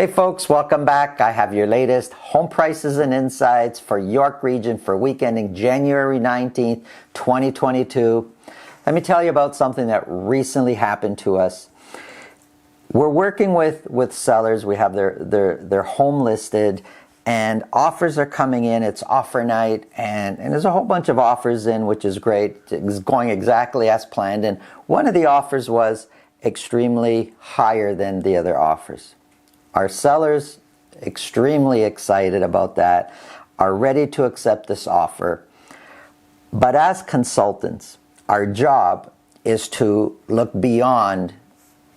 Hey folks, welcome back. I have your latest home prices and insights for York Region for week ending January 19th, 2022. Let me tell you about something that recently happened to us. We're working with sellers. We have their home listed and offers are coming in. It's offer night and there's a whole bunch of offers in, which is great. It's going exactly as planned. And one of the offers was extremely higher than the other offers. Our sellers, extremely excited about that, are ready to accept this offer. But as consultants, our job is to look beyond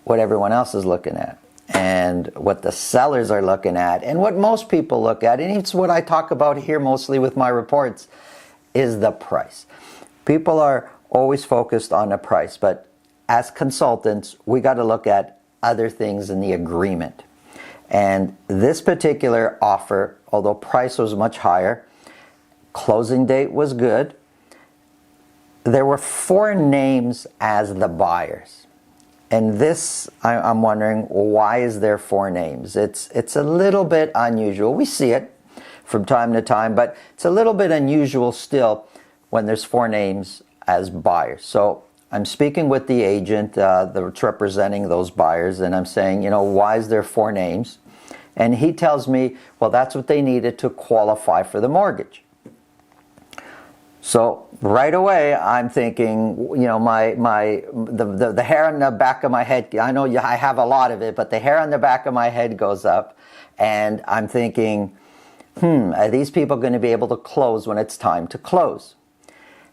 what everyone else is looking at and what the sellers are looking at and what most people look at. And it's what I talk about here mostly with my reports is the price. People are always focused on the price, but as consultants, we got to look at other things in the agreement. And this particular offer, although price was much higher, closing date was good, there were 4 names as the buyers. And this, I'm wondering, why is there 4 names? It's a little bit unusual. We see it from time to time, but it's a little bit unusual still when there's 4 names as buyers. So I'm speaking with the agent that's representing those buyers, and I'm saying, why is there 4 names? And he tells me, well, that's what they needed to qualify for the mortgage. So right away, I'm thinking, the hair on the back of my head, I know I have a lot of it, but the hair on the back of my head goes up, and I'm thinking, are these people going to be able to close when it's time to close?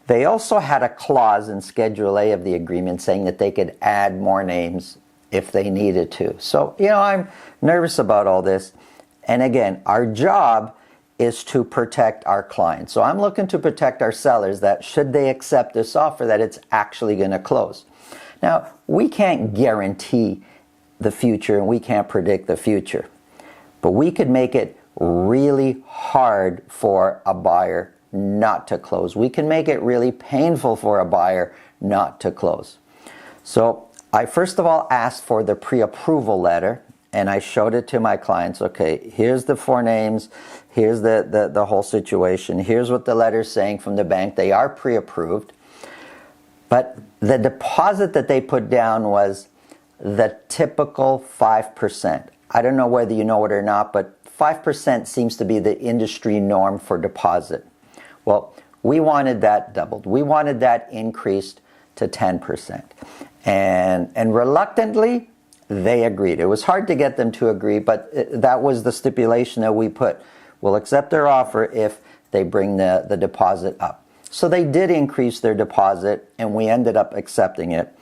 They also had a clause in Schedule A of the agreement saying that they could add more names if they needed to. So, I'm nervous about all this. And again, our job is to protect our clients. So I'm looking to protect our sellers that should they accept this offer, that it's actually going to close. Now, we can't guarantee the future and we can't predict the future, but we could make it really hard for a buyer not to close. We can make it really painful for a buyer not to close. So I first of all asked for the pre-approval letter and I showed it to my clients. Okay, here's the 4 names, here's the whole situation, here's what the letter's saying from the bank. They are pre-approved, but the deposit that they put down was the typical 5%. I don't know whether you know it or not, but 5% seems to be the industry norm for deposit. Well, we wanted that doubled. We wanted that increased to 10%. And reluctantly, they agreed. It was hard to get them to agree, but that was the stipulation that we put. We'll accept their offer if they bring the deposit up. So they did increase their deposit, and we ended up accepting it.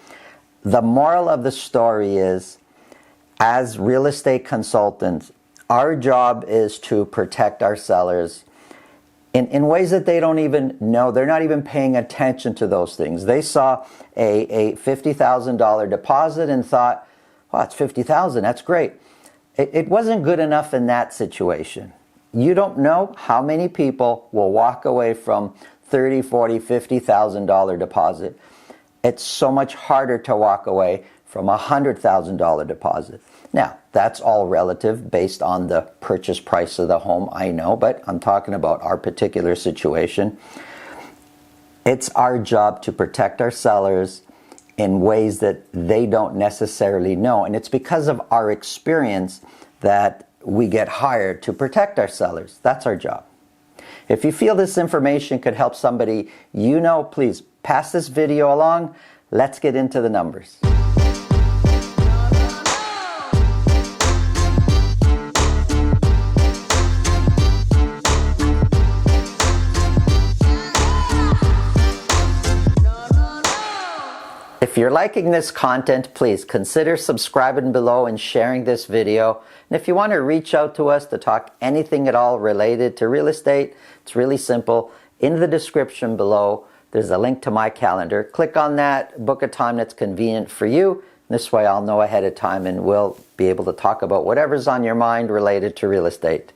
The moral of the story is, as real estate consultants, our job is to protect our sellers in ways that they don't even know. They're not even paying attention to those things. They saw a $50,000 deposit and thought, well, it's $50,000, that's great. It wasn't good enough in that situation. You don't know how many people will walk away from $30,000, $40,000, $50,000 deposit. It's so much harder to walk away from a $100,000 deposit. Now, that's all relative based on the purchase price of the home, I know, but I'm talking about our particular situation. It's our job to protect our sellers in ways that they don't necessarily know. And it's because of our experience that we get hired to protect our sellers. That's our job. If you feel this information could help somebody please pass this video along. Let's get into the numbers. If you're liking this content, please consider subscribing below and sharing this video. And if you want to reach out to us to talk anything at all related to real estate, it's really simple. In the description below, there's a link to my calendar. Click on that, book a time that's convenient for you. This way I'll know ahead of time and we'll be able to talk about whatever's on your mind related to real estate.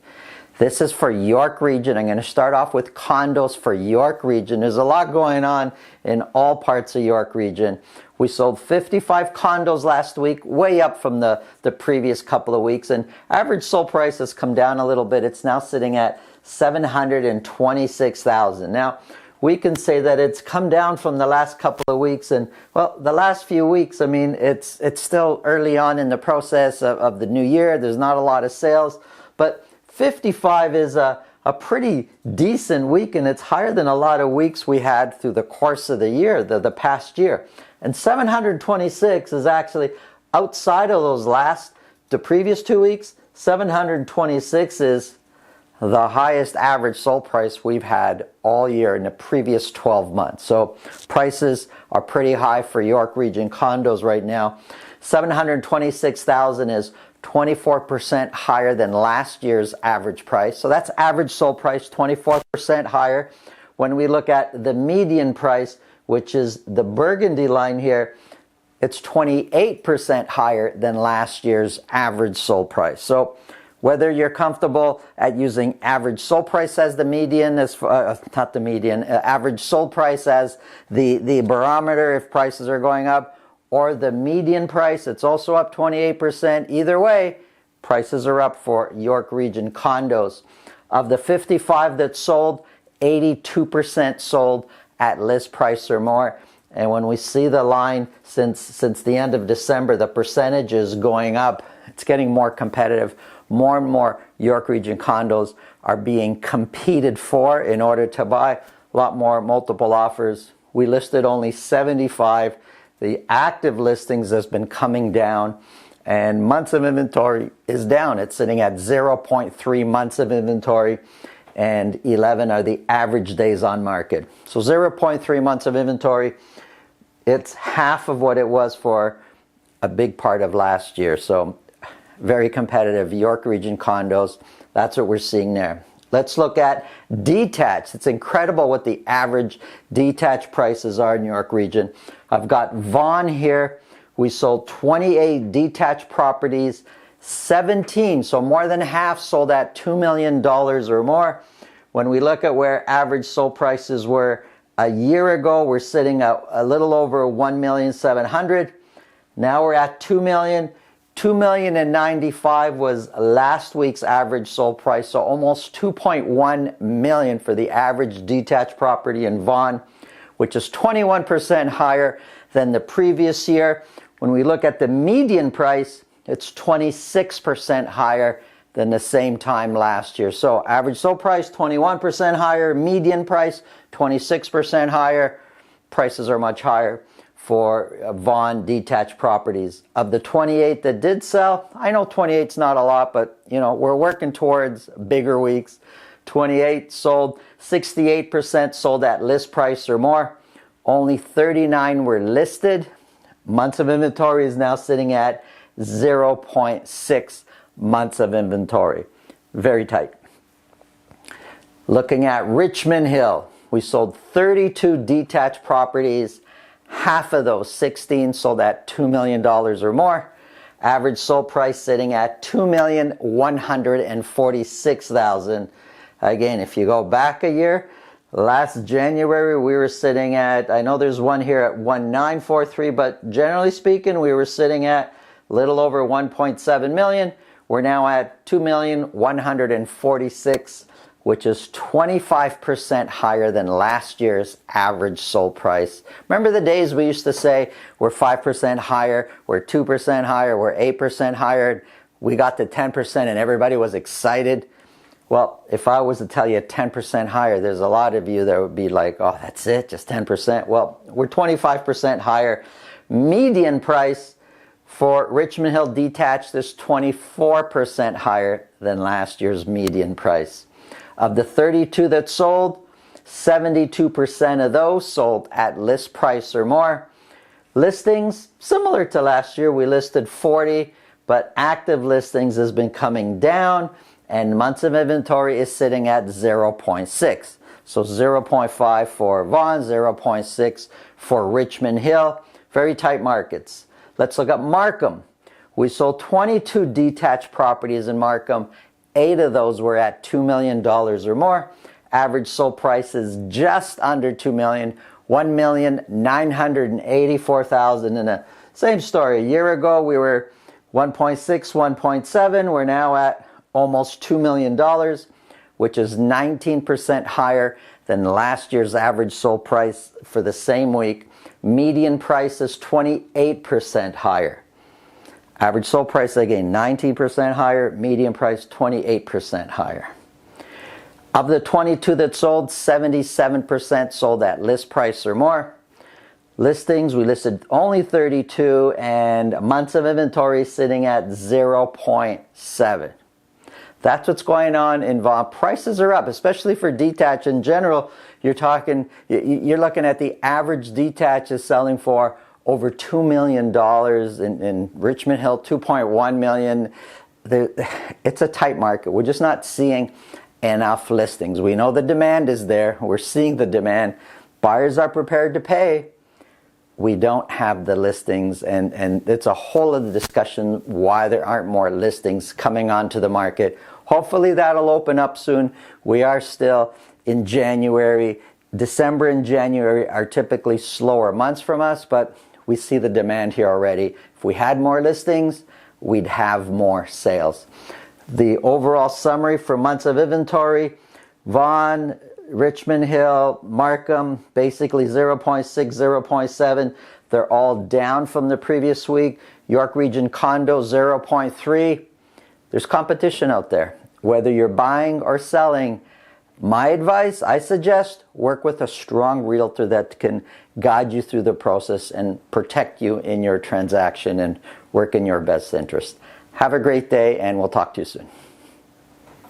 This is for York Region. I'm going to start off with condos for York Region. There's a lot going on in all parts of York Region. We sold 55 condos last week, way up from the previous couple of weeks, and average sold price has come down a little bit. It's now sitting at $726,000. Now, we can say that it's come down from the last couple of weeks, and well, the last few weeks, I mean, it's still early on in the process of the new year. There's not a lot of sales, but 55 is a pretty decent week, and it's higher than a lot of weeks we had through the course of the year, the past year. And 726 is actually outside of the previous 2 weeks. 726 is the highest average sold price we've had all year in the previous 12 months. So prices are pretty high for York Region condos right now. 726,000 is 24% higher than last year's average price. So that's average sold price, 24% higher. When we look at the median price, which is the burgundy line here, it's 28% higher than last year's average sold price. So whether you're comfortable at using average sold price as the median, not the median, average sold price as the barometer if prices are going up, or the median price, it's also up 28%. Either way, prices are up for York Region condos. Of the 55 that sold, 82% sold at list price or more. And when we see the line since the end of December, the percentage is going up. It's getting more competitive. More and more York Region condos are being competed for in order to buy. A lot more multiple offers. We listed only 75. The active listings has been coming down, and months of inventory is down. It's sitting at 0.3 months of inventory, and 11 are the average days on market. So 0.3 months of inventory, it's half of what it was for a big part of last year. So very competitive York Region condos. That's what we're seeing there. Let's look at detached. It's incredible what the average detached prices are in York Region. I've got Vaughan here. We sold 28 detached properties. 17, so more than half, sold at $2 million or more. When we look at where average sold prices were a year ago, we're sitting at a little over $1,700,000. Now we're at $2 million. $2,095,000 was last week's average sold price, so almost $2.1 million for the average detached property in Vaughan, which is 21% higher than the previous year. When we look at the median price, it's 26% higher than the same time last year. So average sold price 21% higher, median price 26% higher. Prices are much higher for Vaughan detached properties. Of the 28 that did sell, I know 28's not a lot, but you know, we're working towards bigger weeks. 28 sold, 68% sold at list price or more. Only 39 were listed. Months of inventory is now sitting at 0.6 months of inventory. Very tight. Looking at Richmond Hill, we sold 32 detached properties. Half of those, 16, sold at $2 million or more. Average sold price sitting at $2,146,000. Again, if you go back a year, last January we were sitting at, I know there's one here at 1,943, but generally speaking, we were sitting at a little over 1.7 million. We're now at 2,146,000, which is 25% higher than last year's average sold price. Remember the days we used to say we're 5% higher, we're 2% higher, we're 8% higher. We got to 10% and everybody was excited. Well, if I was to tell you 10% higher, there's a lot of you that would be like, oh, that's it, just 10%. Well, we're 25% higher. Median price for Richmond Hill detached is 24% higher than last year's median price. Of the 32 that sold, 72% of those sold at list price or more. Listings, similar to last year, we listed 40, but active listings has been coming down, and months of inventory is sitting at 0.6. So 0.5 for Vaughan, 0.6 for Richmond Hill. Very tight markets. Let's look at Markham. We sold 22 detached properties in Markham. 8 of those were at $2 million or more. Average sold price is just under $2 million, 1,984,000. And the same story. A year ago, we were 1.6, 1.7. We're now at almost $2 million, which is 19% higher than last year's average sold price for the same week. Median price is 28% higher. Average sold price, again, 19% higher. Median price, 28% higher. Of the 22 that sold, 77% sold at list price or more. Listings, we listed only 32, and months of inventory sitting at 0.7. That's what's going on in Vaughan. Prices are up, especially for detached in general. You're looking at the average detached is selling for over $2 million in Richmond Hill, $2.1 million. It's a tight market. We're just not seeing enough listings. We know the demand is there. We're seeing the demand. Buyers are prepared to pay. We don't have the listings, and it's a whole other discussion why there aren't more listings coming onto the market. Hopefully that'll open up soon. We are still in January. December and January are typically slower months from us, but we see the demand here already. If we had more listings, we'd have more sales. The overall summary for months of inventory: Vaughan, Richmond Hill, Markham, basically 0.6, 0.7. They're all down from the previous week. York Region Condos, 0.3. There's competition out there. Whether you're buying or selling, my advice, I suggest work with a strong realtor that can guide you through the process and protect you in your transaction and work in your best interest. Have a great day, and we'll talk to you soon.